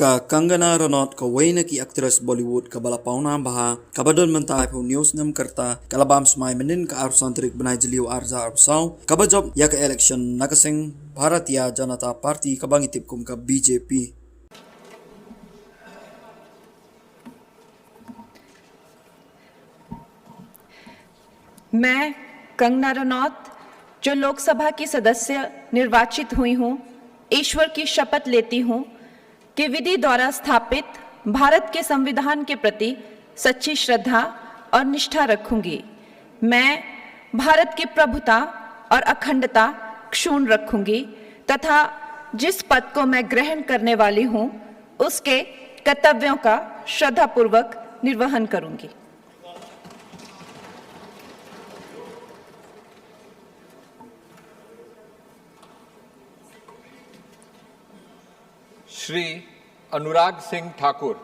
कंगना रनौत का वैन की एक्ट्रेस बॉलीवुड का बला पाउना बहा kabadon mentai phu news nam karta kalabam smai menin ka ar santrik benai jeliu arza arsau kabajob ya ka election nakasing Bharatiya Janata Party kabangitip kum ka BJP. मैं कंगना रनौत जो लोकसभा की सदस्य निर्वाचित हुई हूँ, ईश्वर की शपथ लेती हूँ कि विधि द्वारा स्थापित भारत के संविधान के प्रति सच्ची श्रद्धा और निष्ठा रखूंगी। मैं भारत की प्रभुता और अखंडता क्षुण्ण रखूंगी तथा जिस पद को मैं ग्रहण करने वाली हूँ, उसके कर्तव्यों का श्रद्धापूर्वक निर्वहन करूंगी। श्री अनुराग सिंह ठाकुर।